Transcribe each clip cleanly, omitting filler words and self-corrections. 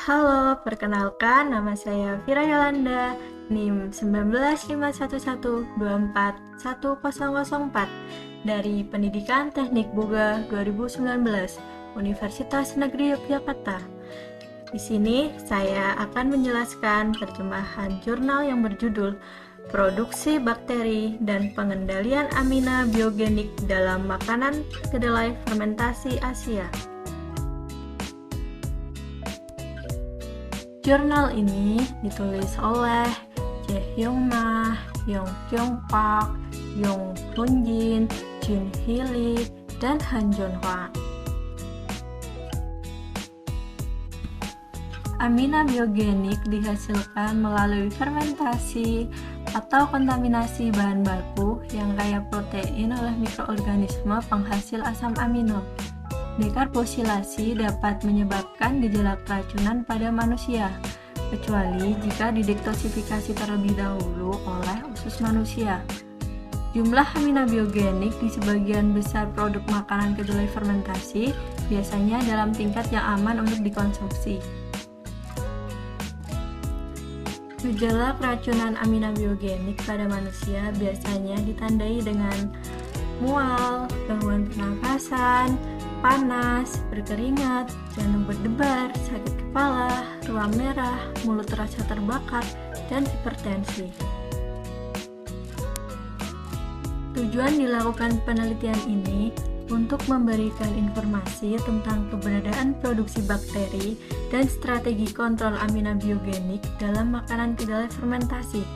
Halo, perkenalkan nama saya Vira Yolanda, NIM 19511241004 dari Pendidikan Teknik Boga 2019, Universitas Negeri Yogyakarta. Di sini saya akan menjelaskan terjemahan jurnal yang berjudul Produksi Bakteri dan Pengendalian Amina Biogenik dalam Makanan Kedelai Fermentasi Asia. Jurnal ini ditulis oleh Jae-hyung Na, Yong Kyung Park, Yong Hoon Jin, Jin Hee Lee, dan Han Jon Hwa. Amina biogenik dihasilkan melalui fermentasi atau kontaminasi bahan baku yang kaya protein oleh mikroorganisme penghasil asam amino. Dekarbosilasi dapat menyebabkan gejala keracunan pada manusia, kecuali jika didetoksifikasi terlebih dahulu oleh usus manusia. Jumlah amina biogenik di sebagian besar produk makanan kedelai fermentasi biasanya dalam tingkat yang aman untuk dikonsumsi. Gejala keracunan amina biogenik pada manusia biasanya ditandai dengan mual, gangguan pernafasan, panas, berkeringat, jantung berdebar, sakit kepala, ruam merah, mulut terasa terbakar, dan hipertensi. Tujuan dilakukan penelitian ini untuk memberikan informasi tentang keberadaan produksi bakteri dan strategi kontrol amina biogenik dalam makanan kedelai fermentasi,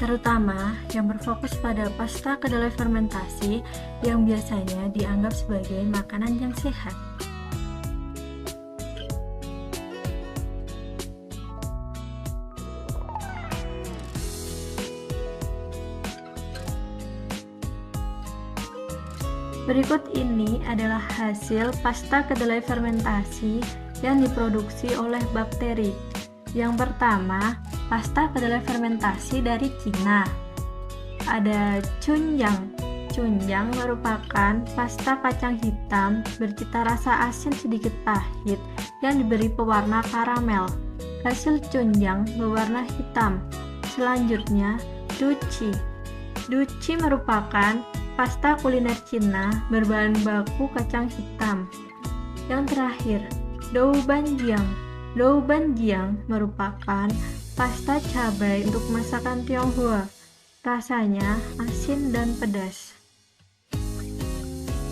terutama yang berfokus pada pasta kedelai fermentasi yang biasanya dianggap sebagai makanan yang sehat. Berikut ini adalah hasil pasta kedelai fermentasi yang diproduksi oleh bakteri. Yang pertama, pasta kedelai fermentasi dari Cina. Ada chunjang. Chunjang merupakan pasta kacang hitam bercita rasa asin sedikit pahit yang diberi pewarna karamel. Hasil chunjang berwarna hitam. Selanjutnya, duchi. Duchi merupakan pasta kuliner Cina berbahan baku kacang hitam. Yang terakhir, doubanjiang. Doubanjiang merupakan pasta cabai untuk masakan Tionghoa. Rasanya asin dan pedas.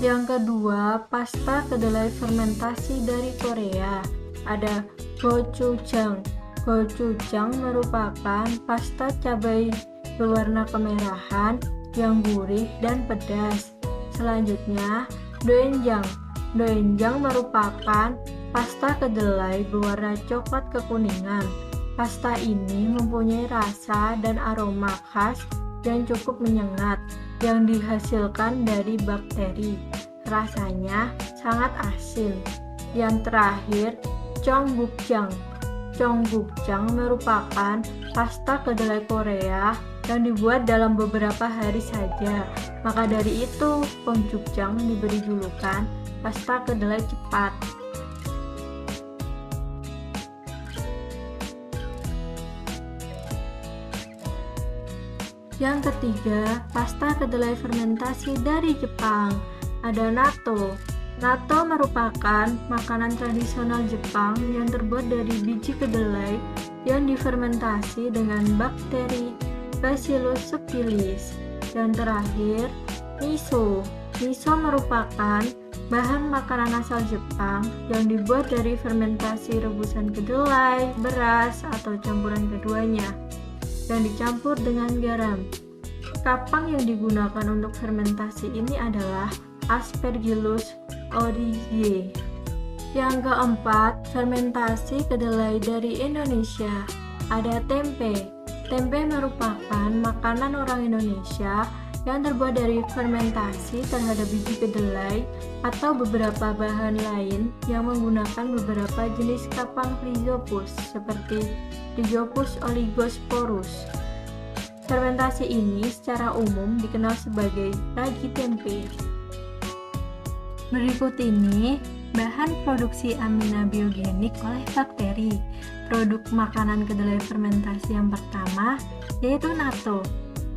Yang kedua, pasta kedelai fermentasi dari Korea. Ada gochujang. Gochujang merupakan pasta cabai berwarna kemerahan yang gurih dan pedas. Selanjutnya, doenjang. Doenjang merupakan pasta kedelai berwarna coklat kekuningan. Pasta ini mempunyai rasa dan aroma khas yang cukup menyengat yang dihasilkan dari bakteri. Rasanya sangat asin. Yang terakhir, cheonggukjang. Cheonggukjang merupakan pasta kedelai Korea yang dibuat dalam beberapa hari saja. Maka dari itu, cheonggukjang diberi julukan pasta kedelai cepat. Yang ketiga, pasta kedelai fermentasi dari Jepang. Ada natto. Natto merupakan makanan tradisional Jepang yang terbuat dari biji kedelai yang difermentasi dengan bakteri Bacillus subtilis. Dan terakhir, miso. Miso merupakan bahan makanan asal Jepang yang dibuat dari fermentasi rebusan kedelai, beras, atau campuran keduanya yang dicampur dengan garam. Kapang yang digunakan untuk fermentasi ini adalah Aspergillus oryzae. Yang keempat, fermentasi kedelai dari Indonesia. Ada tempe. Tempe merupakan makanan orang Indonesia yang terbuat dari fermentasi terhadap biji kedelai atau beberapa bahan lain yang menggunakan beberapa jenis kapang Rhizopus seperti Rhizopus oligosporus. Fermentasi ini secara umum dikenal sebagai ragi tempe. Berikut ini bahan produksi amina biogenik oleh bakteri. Produk makanan kedelai fermentasi yang pertama yaitu natto,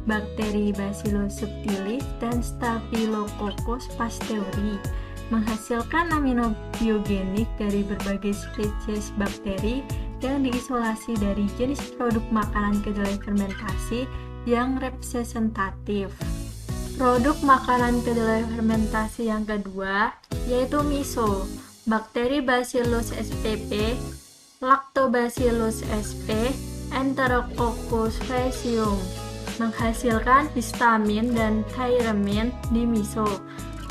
bakteri Bacillus subtilis dan Staphylococcus pasteurii, menghasilkan amino biogenik dari berbagai spesies bakteri yang diisolasi dari jenis produk makanan kedelai fermentasi yang representatif. Produk makanan kedelai fermentasi yang kedua yaitu miso, bakteri Bacillus spp, Lactobacillus sp, Enterococcus faecium, menghasilkan histamin dan tyramin di miso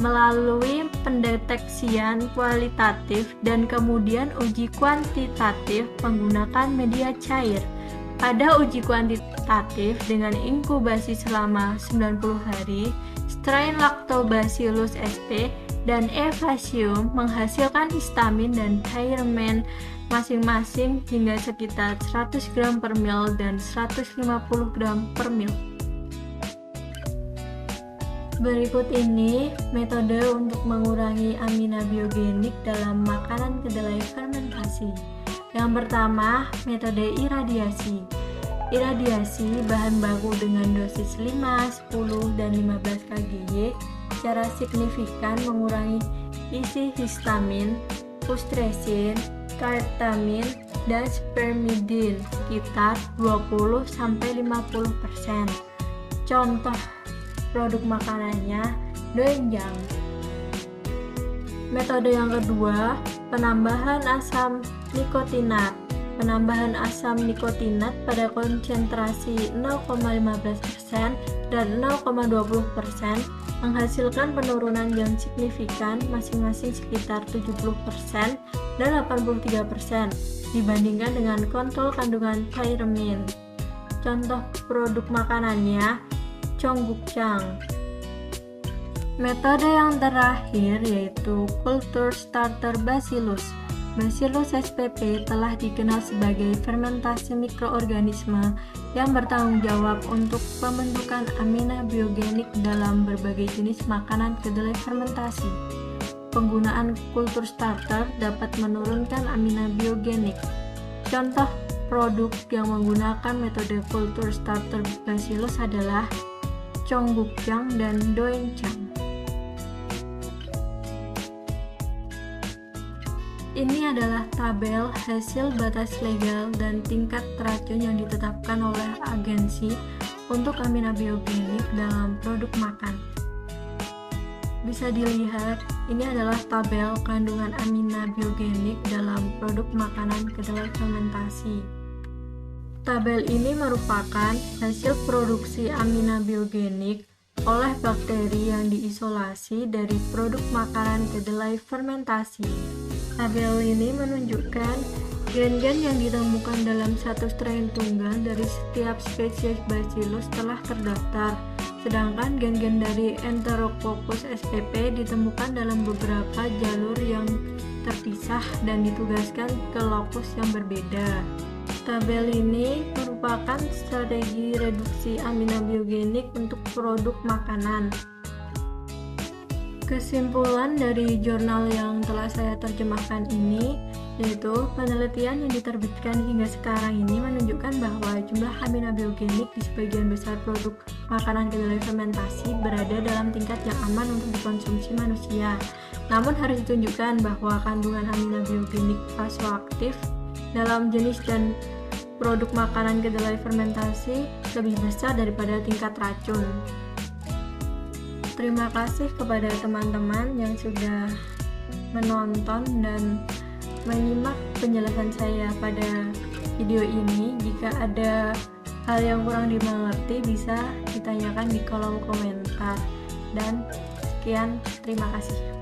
melalui pendeteksian kualitatif dan kemudian uji kuantitatif menggunakan media cair. Pada uji kuantitatif dengan inkubasi selama 90 hari, strain Lactobacillus sp dan E. faecium menghasilkan histamin dan tyramin masing-masing hingga sekitar 100 gram per mil dan 150 gram per mil. Berikut ini metode untuk mengurangi amina biogenik dalam makanan kedelai fermentasi. Yang pertama, metode iradiasi. Iradiasi bahan baku dengan dosis 5, 10, dan 15 kGy secara signifikan mengurangi isi histamin, pustresin, kartamin, dan spermidin sekitar 20-50%. Contoh produk makanannya doenjang. Metode yang kedua, penambahan asam nikotinat. Penambahan asam nikotinat pada konsentrasi 0,15% dan 0,20% menghasilkan penurunan yang signifikan masing-masing sekitar 70% dan 83% dibandingkan dengan kontrol kandungan tyramin. Contoh produk makanannya Cheonggukjang. Metode yang terakhir yaitu culture starter Bacillus. Bacillus spp telah dikenal sebagai fermentasi mikroorganisme yang bertanggung jawab untuk pembentukan amina biogenik dalam berbagai jenis makanan kedelai fermentasi. Penggunaan culture starter dapat menurunkan amina biogenik. Contoh produk yang menggunakan metode culture starter Bacillus adalah Cheonggukjang dan doenjang. Ini adalah tabel hasil batas legal dan tingkat racun yang ditetapkan oleh agensi untuk amina biogenik dalam produk makan. Bisa dilihat, ini adalah tabel kandungan amina biogenik dalam produk makanan kedelai fermentasi. Tabel ini merupakan hasil produksi amina biogenik oleh bakteri yang diisolasi dari produk makanan kedelai fermentasi. Tabel ini menunjukkan gen-gen yang ditemukan dalam satu strain tunggal dari setiap spesies Bacillus telah terdaftar, sedangkan gen-gen dari Enterococcus spp ditemukan dalam beberapa jalur yang terpisah dan ditugaskan ke lokus yang berbeda. Tabel ini merupakan strategi reduksi amina biogenik untuk produk makanan. Kesimpulan dari jurnal yang telah saya terjemahkan ini yaitu penelitian yang diterbitkan hingga sekarang ini menunjukkan bahwa jumlah amina biogenik di sebagian besar produk makanan kedelai fermentasi berada dalam tingkat yang aman untuk dikonsumsi manusia. Namun harus ditunjukkan bahwa kandungan amina biogenik vasoaktif dalam jenis dan produk makanan kedelai fermentasi lebih besar daripada tingkat racun. Terima kasih kepada teman-teman yang sudah menonton dan menyimak penjelasan saya pada video ini. Jika ada hal yang kurang dimengerti bisa ditanyakan di kolom komentar. Dan sekian, terima kasih.